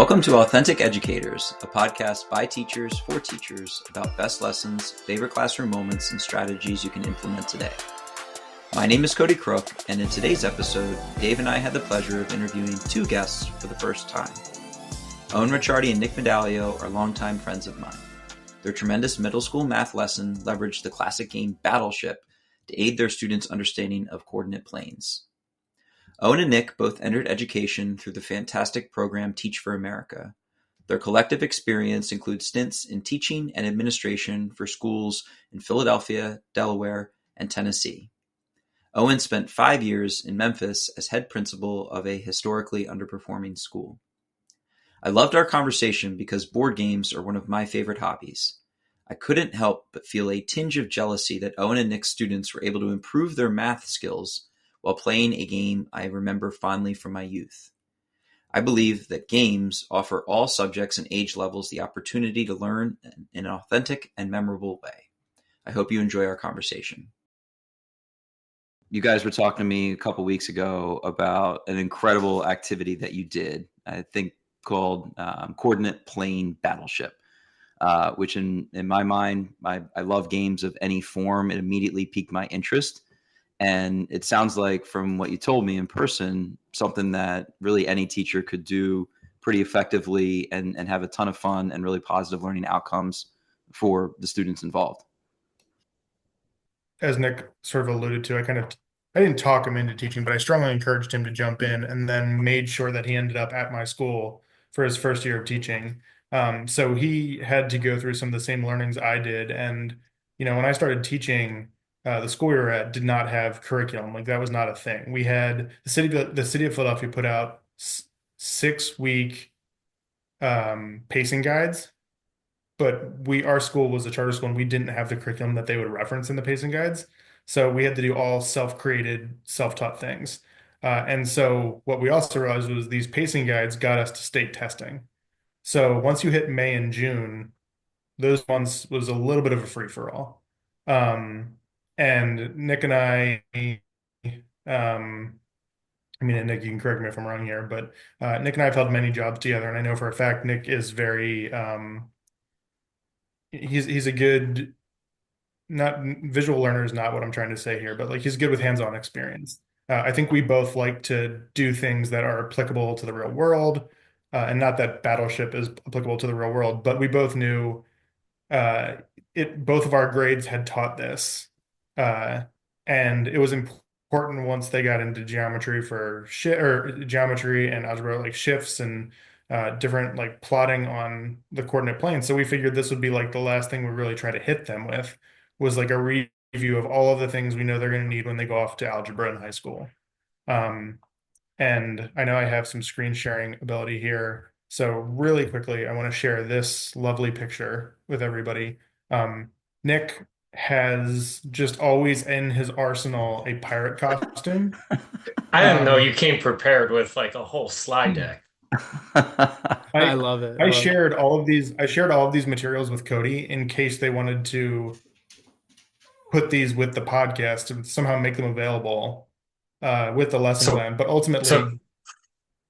Welcome to Authentic Educators, a podcast by teachers for teachers about best lessons, favorite classroom moments, and strategies you can implement today. My name is Cody Crook, and in today's episode, Dave and I had the pleasure of interviewing two guests for the first time. Owen Ricciardi and Nick Medaglio are longtime friends of mine. Their tremendous middle school math lesson leveraged the classic game Battleship to aid their students' understanding of coordinate planes. Owen and Nick both entered education through the fantastic program Teach for America. Their collective experience includes stints in teaching and administration for schools in Philadelphia, Delaware, and Tennessee. Owen spent 5 years in Memphis as head principal of a historically underperforming school. I loved our conversation because board games are one of my favorite hobbies. I couldn't help but feel a tinge of jealousy that Owen and Nick's students were able to improve their math skills while playing a game I remember fondly from my youth. I believe that games offer all subjects and age levels the opportunity to learn in an authentic and memorable way. I hope you enjoy our conversation. You guys were talking to me a couple weeks ago about an incredible activity that you did, I think called Coordinate Plane Battleship, which in my mind, I love games of any form. It immediately piqued my interest. And it sounds like from what you told me in person, something that really any teacher could do pretty effectively and have a ton of fun and really positive learning outcomes for the students involved. As Nick sort of alluded to, I didn't talk him into teaching, but I strongly encouraged him to jump in and then made sure that he ended up at my school for his first year of teaching. So he had to go through some of the same learnings I did. And, when I started teaching, the school we were at did not have curriculum. Like that was not a thing. We had the city of Philadelphia put out 6-week pacing guides, but our school was a charter school and we didn't have the curriculum that they would reference in the pacing guides. So we had to do all self-created, self-taught things. And so what we also realized was these pacing guides got us to state testing. So once you hit May and June, those months was a little bit of a free-for-all. And Nick and and Nick, you can correct me if I'm wrong here, but Nick and I have held many jobs together, and I know for a fact Nick is very he's a good, not visual learner is not what I'm trying to say here, but like he's good with hands-on experience. I think we both like to do things that are applicable to the real world, and not that Battleship is applicable to the real world, but we both knew both of our grades had taught this, uh, and it was important once they got into geometry for geometry and algebra, like shifts and different like plotting on the coordinate plane. So we figured this would be like the last thing we really try to hit them with was like a review of all of the things we know they're going to need when they go off to algebra in high school. Um, and I know I have some screen sharing ability here. So really quickly, I want to share this lovely picture with everybody. Nick has just always in his arsenal a pirate costume. I didn't know you Um, came prepared with like a whole slide deck. I I love it. I I love it. shared all of these materials with Cody in case they wanted to put these with the podcast to somehow make them available with the lesson So, plan. But so, ultimately,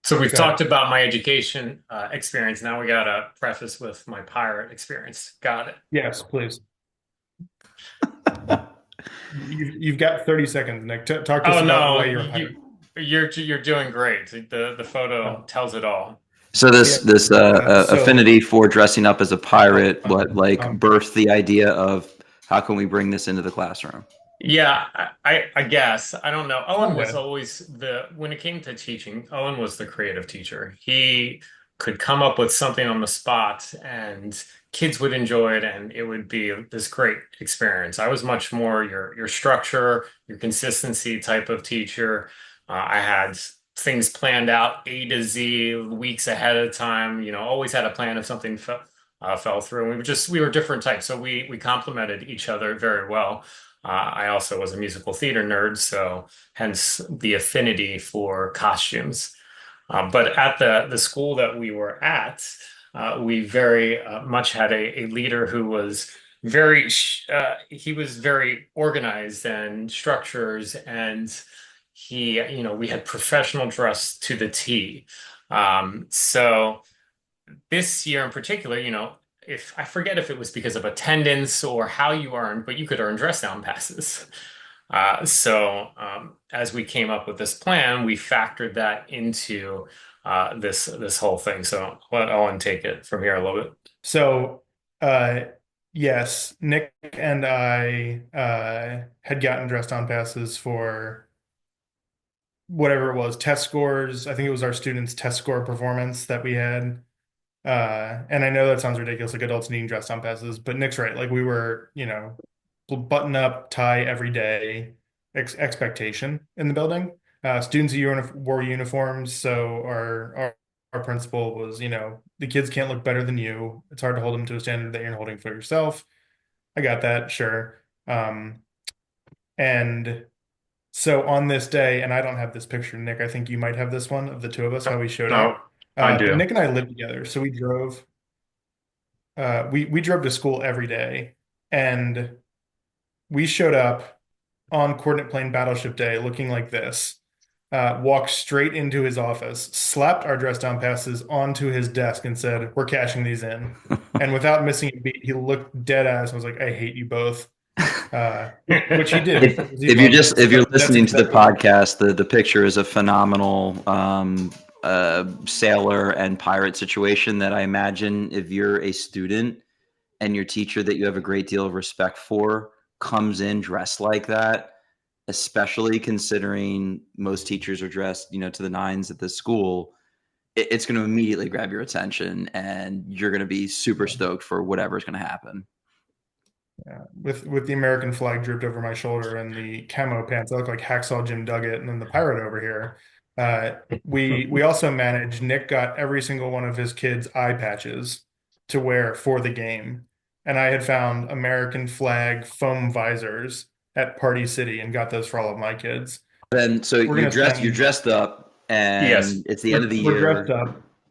so we've go ahead. talked about my education experience. Now we got to preface with my pirate experience. Got it. Yes, please. You've got 30 seconds, Nick. Talk to us Oh about no, why you're a pirate. you're doing great. The photo Oh, tells it all. So yeah. this So, affinity for dressing up as a oh, pirate, what like um, birthed the idea of how can we bring this into the classroom? Yeah, I guess. I don't know. Owen was okay. always when it came to teaching, Owen was the creative teacher. He could come up with something on the spot and kids would enjoy it and it would be this great experience. I was much more your structure, your consistency type of teacher. I had things planned out A to Z weeks ahead of time, always had a plan if something fell through. And we were different types, so we complemented each other very well. I also was a musical theater nerd, so hence the affinity for costumes. But at the school that we were at, we very much had a leader who was he was very organized and structures, and we had professional dress to the T. So this year in particular, if I forget if it was because of attendance or how you earned, but you could earn dress down passes. As we came up with this plan, we factored that into this whole thing. So let Owen take it from here a little bit. So, uh, yes, Nick and I had gotten dress down passes for whatever it was, test scores. I think it was our students' test score performance that we had. And I know that sounds ridiculous, like adults needing dress down passes, but Nick's right. Like we were, button up, tie every day expectation in the building. Students wore uniforms, so our principal was, the kids can't look better than you. It's hard to hold them to a standard that you're holding for yourself. I got that, sure. And so on this day, and I don't have this picture, Nick, I think you might have this one of the two of us, how we showed Oh, up. I But do. Nick and I lived together, so we drove to school every day, and we showed up on coordinate plane Battleship Day looking like this. Walked straight into his office, slapped our dress down passes onto his desk, and said, "We're cashing these in." And without missing a beat, he looked dead ass and was like, "I hate you both." Which he did If because he if you're loved just us, if you're but that's listening to the exactly what happened. podcast, the picture is a phenomenal sailor and pirate situation that I imagine if you're a student and your teacher that you have a great deal of respect for comes in dressed like that, especially considering most teachers are dressed, to the nines at this school, it's going to immediately grab your attention and you're going to be super stoked for whatever's going to happen. Yeah, with the American flag drooped over my shoulder and the camo pants, I look like Hacksaw Jim Duggan, and then the pirate over here. We also managed. Nick got every single one of his kids' eye patches to wear for the game, and I had found American flag foam visors at Party City and got those for all of my kids. Then so We're you're gonna dressed you're spend. dressed up Yes. and it's the end of the We're dressed year.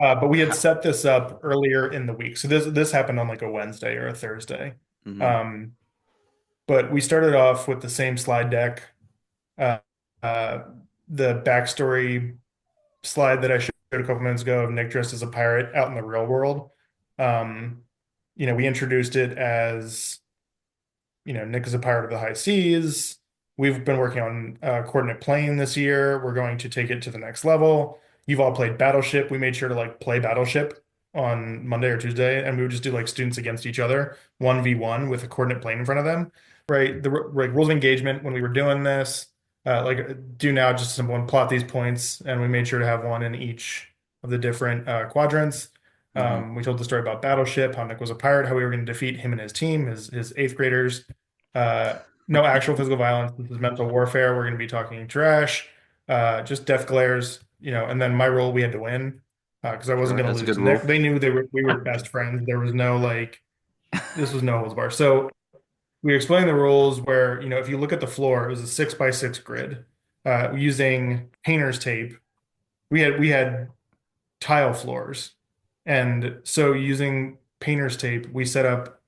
up, but we had set this up earlier in the week, so this happened on like a Wednesday or a Thursday. Mhm. Um, but we started off with the same slide deck. Uh, uh, the backstory slide that I showed a couple minutes ago of Nick dressed as a pirate out in the real world. Um, we introduced it as, Nick is a pirate of the high seas. We've been working on coordinate plane this year. We're going to take it to the next level. You've all played Battleship. We made sure to like play Battleship on Monday or Tuesday, and we would just do like students against each other, 1v1 with a coordinate plane in front of them. Right. The like rules of engagement when we were doing this, do now just a simple one, plot these points, and we made sure to have one in each of the different quadrants. Mhm. We told the story about Battleship, how Nick was a pirate, how we were going to defeat him and his team, his eighth graders. Uh, no actual physical violence. This is mental warfare. We're going to be talking trash, just death glares, and then my role, we had to win because I wasn't Sure, going to that's a lose good to Nick. rule. They knew we were best friends. There was no like, this was no holds bar. So we explained the rules where, if you look at the floor, it was a 6x6 grid using painter's tape. We had tile floors. And so using painter's tape, we set up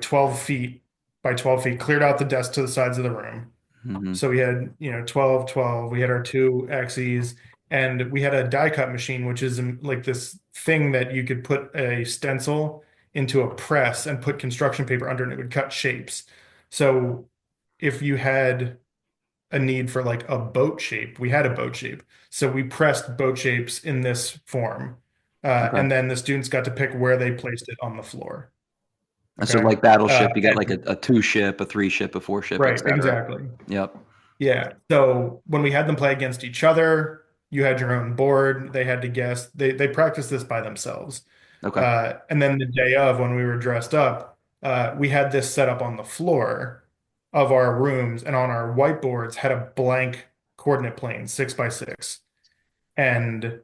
12 feet by 12 feet, cleared out the desk to the sides of the room. Mhm. So we had, 12, 12. We had our two axes, and we had a die cut machine, which is like this thing that you could put a stencil into a press and put construction paper under, and it would cut shapes. So if you had a need for like a boat shape, we had a boat shape. So we pressed boat shapes in this form. Okay. And then the students got to pick where they placed it on the floor. And so Okay. like Battleship, you get like And a two ship, a three ship, a four ship, right, etc. exactly. Yep. Yeah. So when we had them play against each other, you had your own board. They had to guess. They practiced this by themselves. Okay. And then the day of, when we were dressed up, we had this set up on the floor of our rooms, and on our whiteboards had a blank coordinate plane, 6x6. And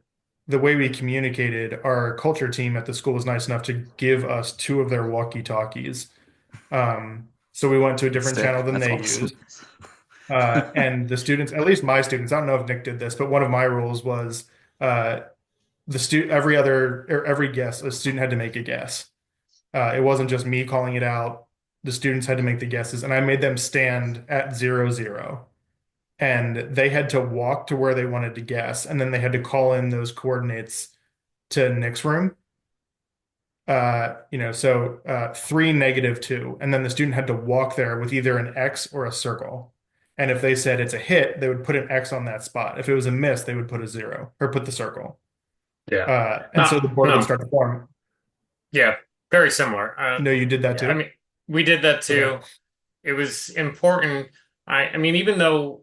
the way we communicated, our culture team at the school was nice enough to give us two of their walkie-talkies. So we went to a different channel Sick. than That's they awesome. used. And the students, at least my students, I don't know if Nick did this, but one of my rules was uh, every guess, a student had to make a guess. It wasn't just me calling it out. The students had to make the guesses, and I made them stand at 0, 0. And they had to walk to where they wanted to guess, and then they had to call in those coordinates to Nick's room. 3, -2, and then the student had to walk there with either an X or a circle. And if they said it's a hit, they would put an X on that spot. If it was a miss, they would put a 0 or put the circle. Yeah. And No, so the board would no. start to form. Yeah, very similar. No, you did that Yeah, I too? mean, we did that Okay. too. It was important. I mean, even though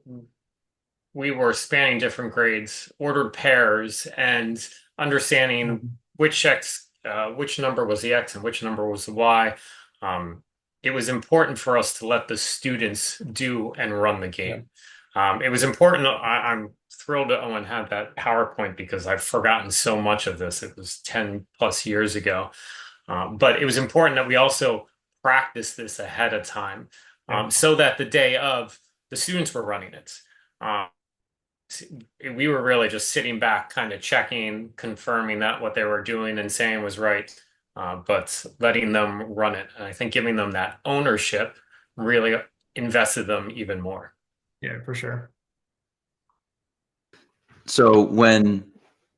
we were spanning different grades, ordered pairs, and understanding Mhm. which number was the X and which number was the Y. Um, it was important for us to let the students do and run the Yeah. game. It was important. I'm thrilled that Owen had that PowerPoint because I've forgotten so much of this. It was 10 plus years ago. But it was important that we also practice this ahead of time, Yeah. so that the day of, the students were running it. Um, we were really just sitting back, kind of checking, confirming that what they were doing and saying was right, but letting them run it. And I think giving them that ownership really invested them even more. Yeah, for sure. So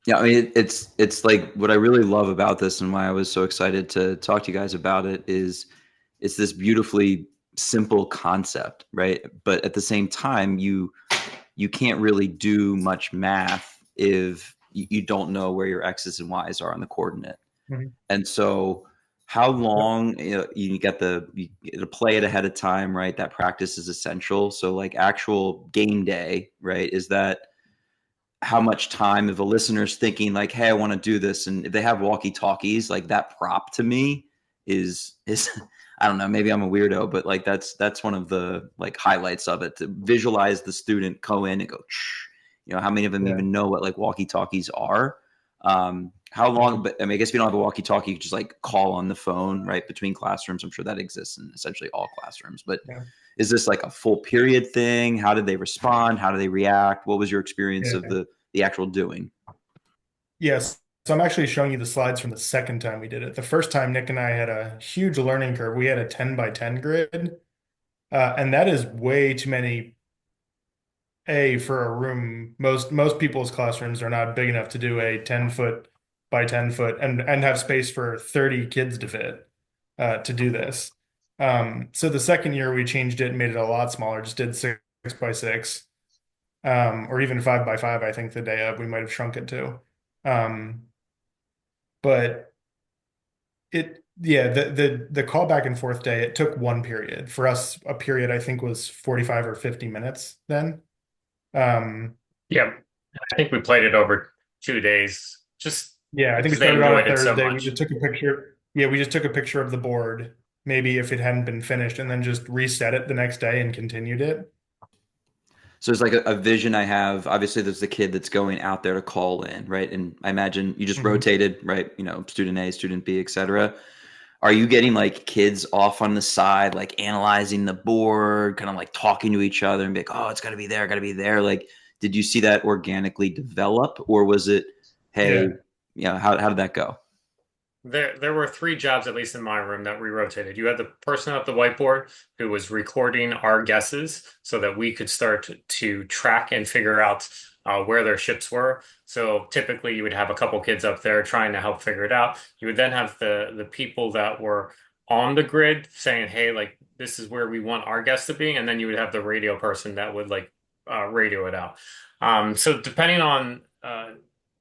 yeah, I mean, it's like what I really love about this and why I was so excited to talk to you guys about it is it's this beautifully simple concept, right? But at the same time, you can't really do much math if you don't know where your X's and Y's are on the coordinate. Mhm. And so how Yep. long you get to play it ahead of time, right? That practice is essential. So like actual game day, right? Is that how much time if a listener's thinking like, hey, I want to do this, and if they have walkie talkies, like that prop to me is I don't know, maybe I'm a weirdo, but like that's one of the like highlights of it, to visualize the student go in and go, how many of them Yeah. even know what like walkie talkies are? How long? Mhm. But I mean, I guess if you don't have a walkie talkie, you can just like call on the phone, right, between classrooms. I'm sure that exists in essentially all classrooms, but Yeah. is this like a full period thing? How did they respond? How do they react? What was your experience of Yeah. the actual doing? Yes. So I'm actually showing you the slides from the second time we did it. The first time, Nick and I had a huge learning curve. We had a 10 by 10 grid, and that is way too many for a room. Most people's classrooms are not big enough to do a 10-foot by 10-foot and have space for 30 kids to fit to do this. So the second year we changed it and made it a lot smaller, just did 6 by 6, or even 5 by 5. I think the day of we might have shrunk it to. Um, but the call back and forth day, it took one period. For us, a period I think was 45 or 50 minutes then. Um, Yeah, I think we played it over 2 days just Yeah, I think we because they started on a enjoyed it so Thursday. We much. just took a picture. Yeah, we just took a picture of the board, maybe if it hadn't been finished, and then just reset it the next day and continued it. So it's like a vision I have. Obviously, there's the kid that's going out there to call in, right? And I imagine you just Mhm. rotated, right? Student A, student B, et cetera. Are you getting like kids off on the side, like analyzing the board, kind of like talking to each other and be like, oh, it's got to be there, got to be there? Like, did you see that organically develop, or was it, hey, Yeah. how did that go? There were three jobs, at least in my room, that we rotated. You had the person at the whiteboard who was recording our guesses so that we could start to track and figure out where their ships were. So typically, you would have a couple kids up there trying to help figure it out. You would then have the people that were on the grid saying, "Hey, like this is where we want our guests to be," and then you would have the radio person that would like radio it out. So depending on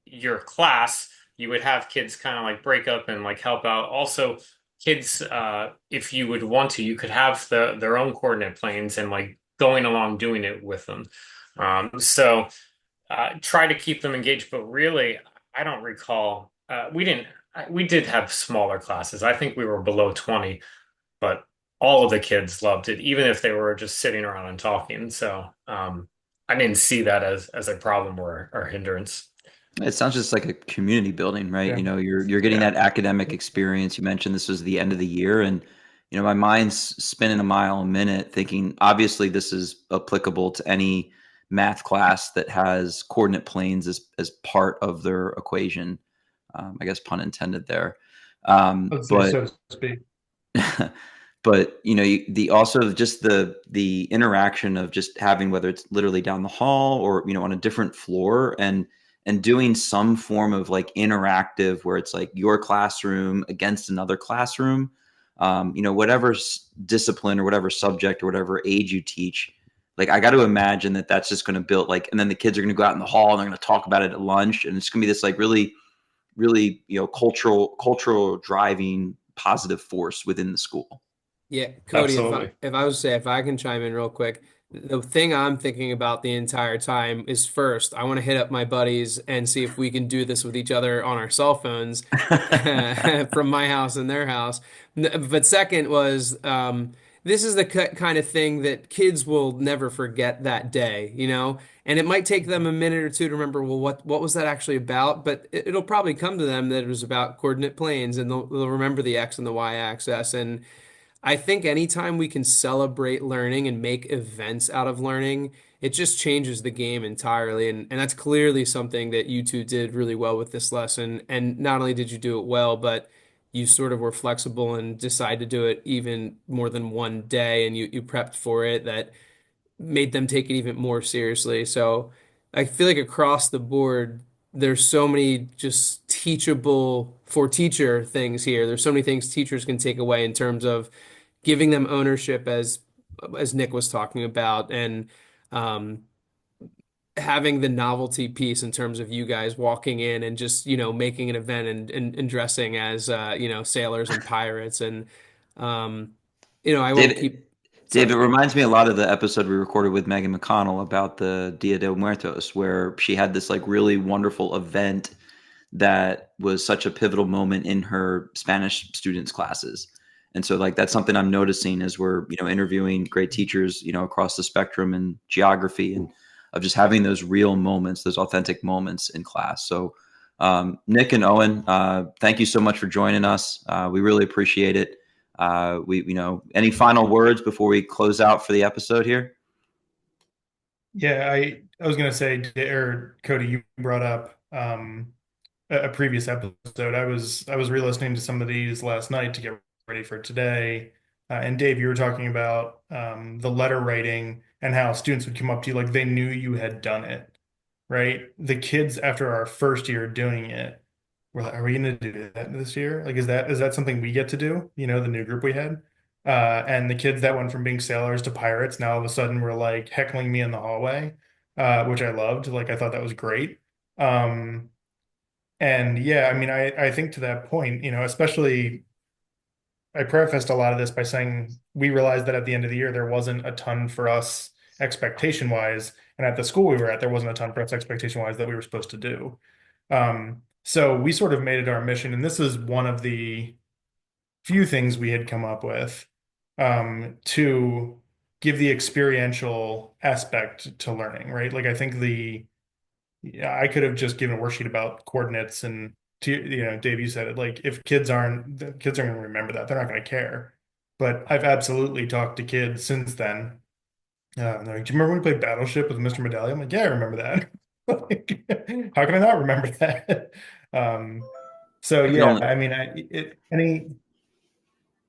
your class, you would have kids kind of like break up and like help out. Also, kids, if you would want to, you could have their own coordinate planes and like going along doing it with them. So try to keep them engaged, but really, I don't recall. We did have smaller classes. I think we were below 20, but all of the kids loved it, even if they were just sitting around and talking. So I didn't see that as a problem or hindrance. It sounds just like a community building, right? Yeah. You're getting Yeah. that academic experience. You mentioned this was the end of the year, and my mind's spinning a mile a minute, thinking obviously this is applicable to any math class that has coordinate planes as part of their equation. I guess pun intended there. Let's say But so to speak. but the also just the interaction of just having, whether it's literally down the hall or on a different floor, and and doing some form of like interactive where it's like your classroom against another classroom, whatever discipline or whatever subject or whatever age you teach. Like I got to imagine that that's just going to build like, and then the kids are going to go out in the hall and they're going to talk about it at lunch, and it's going to be this like really, really, cultural driving positive force within the school. Yeah, Cody, Absolutely. if I was to say if I can chime in real quick, the thing I'm thinking about the entire time is first, I want to hit up my buddies and see if we can do this with each other on our cell phones from my house and their house. But second was this is the kind of thing that kids will never forget that day, you know? And it might take them a minute or two to remember, well, what was that actually about? But it'll probably come to them that it was about coordinate planes, and they'll remember the X and the Y axis. And I think anytime we can celebrate learning and make events out of learning, it just changes the game entirely. And that's clearly something that you two did really well with this lesson. And not only did you do it well, but you sort of were flexible and decided to do it even more than one day, and you prepped for it that made them take it even more seriously. So I feel like across the board, there's so many just teachable for teacher things here. There's so many things teachers can take away in terms of giving them ownership as Nick was talking about, and um, having the novelty piece in terms of you guys walking in and just, making an event and dressing as, sailors and pirates. And, I won't David, keep, David, sorry. it reminds me a lot of the episode we recorded with Megan McConnell about the Dia de Muertos, where she had this like really wonderful event that was such a pivotal moment in her Spanish students' classes. And so like that's something I'm noticing as we're, interviewing great teachers, across the spectrum in geography, and of just having those real moments, those authentic moments in class. So Nick and Owen, thank you so much for joining us. We really appreciate it. Any final words before we close out for the episode here? Yeah, I was gonna say, or Cody, you brought up a previous episode. I was re-listening to some of these last night to get ready for today. And Dave, you were talking about the letter writing and how students would come up to you like they knew you had done it, right? The kids after our first year doing it were like, "Are we going to do that this year? Like, is that something we get to do?" The new group we had. And the kids that went from being sailors to pirates now all of a sudden were like heckling me in the hallway, which I loved. Like, I thought that was great. Um, and yeah, I mean, I think to that point, especially I prefaced a lot of this by saying we realized that at the end of the year, there wasn't a ton for us expectation wise. And at the school we were at, there wasn't a ton for us expectation wise that we were supposed to do. So we sort of made it our mission. And this is one of the few things we had come up with to give the experiential aspect to learning, right? Like I think I could have just given a worksheet about coordinates and Dave, you said it. Like if the kids aren't going to remember that. They're not going to care. But I've absolutely talked to kids since then. They're like, do you remember when we played Battleship with Mr. Medaglio? I'm like, yeah, I remember that. Like, how can I not remember that? Um, so I can yeah, only I mean,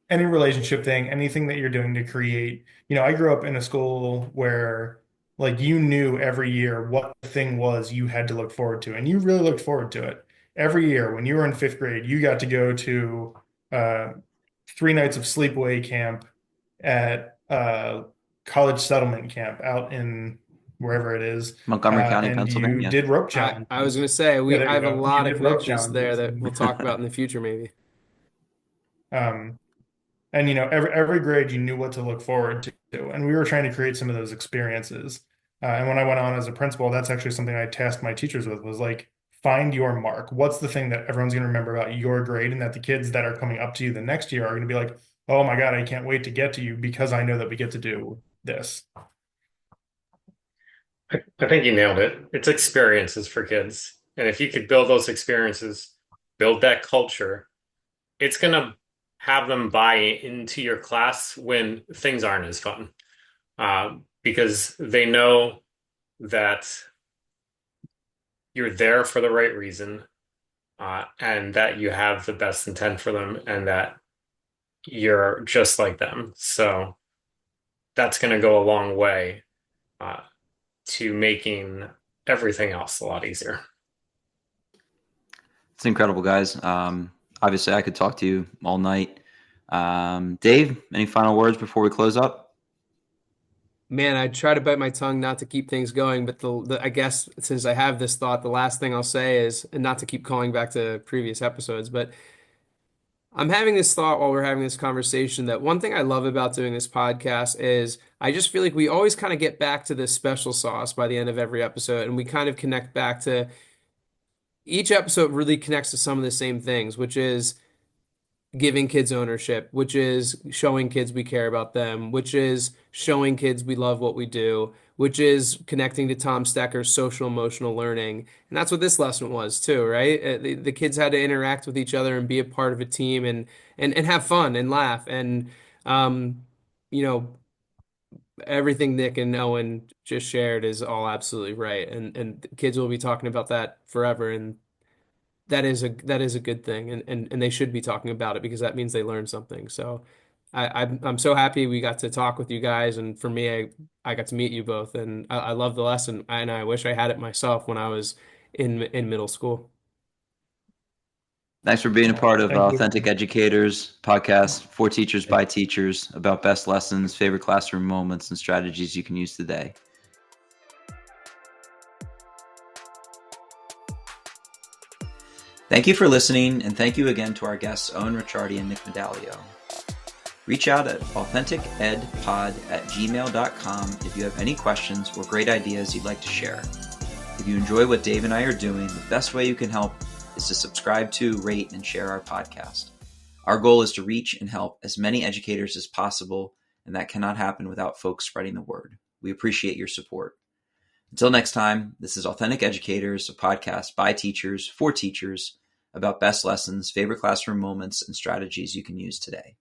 any relationship thing, anything that you're doing to create, I grew up in a school where like you knew every year what the thing was you had to look forward to, and you really looked forward to it. Every year when you were in fifth grade, you got to go to uh, 3 nights of sleepaway camp at college settlement camp out in wherever it is, Montgomery County, and you Pennsylvania. did rope I was challenges. going to say, Yeah, I there you have a go. You lot of did rope connections there challenges. that we'll talk about in the future, maybe. Um, and every grade you knew what to look forward to, and we were trying to create some of those experiences. And when I went on as a principal, that's actually something I tasked my teachers with, was like, find your mark. What's the thing that everyone's going to remember about your grade, and that the kids that are coming up to you the next year are going to be like, oh my God, I can't wait to get to you because I know that we get to do this. I think you nailed it. It's experiences for kids. And if you could build those experiences, build that culture, it's going to have them buy into your class when things aren't as fun. Because they know that you're there for the right reason, and that you have the best intent for them, and that you're just like them. So that's going to go a long way uh, to making everything else a lot easier. It's incredible, guys. Obviously, I could talk to you all night. Dave, any final words before we close up? Man, I try to bite my tongue not to keep things going, but I guess since I have this thought, the last thing I'll say is, and not to keep calling back to previous episodes, but I'm having this thought while we're having this conversation that one thing I love about doing this podcast is I just feel like we always kind of get back to this special sauce by the end of every episode, and we kind of connect back to each episode really connects to some of the same things, which is giving kids ownership, which is showing kids we care about them, which is showing kids we love what we do, which is connecting to Tom Stecker's social emotional learning. And that's what this lesson was too, right? The kids had to interact with each other and be a part of a team and have fun and laugh. And, um, you know, everything Nick and Owen just shared is all absolutely right. And kids will be talking about that forever. And that is a good thing, and they should be talking about it because that means they learned something. So I'm so happy we got to talk with you guys, and for me, I got to meet you both, and I love the lesson, and I wish I had it myself when I was in middle school. Thanks for being a part of Thank you. Authentic Educators podcast for teachers by teachers about best lessons, favorite classroom moments, and strategies you can use today. Thank you for listening, and thank you again to our guests, Owen Ricciardi and Nick Medaglio. Reach out at authenticedpod@gmail.com if you have any questions or great ideas you'd like to share. If you enjoy what Dave and I are doing, the best way you can help is to subscribe to, rate, and share our podcast. Our goal is to reach and help as many educators as possible, and that cannot happen without folks spreading the word. We appreciate your support. Until next time, this is Authentic Educators, a podcast by teachers for teachers about best lessons, favorite classroom moments, and strategies you can use today.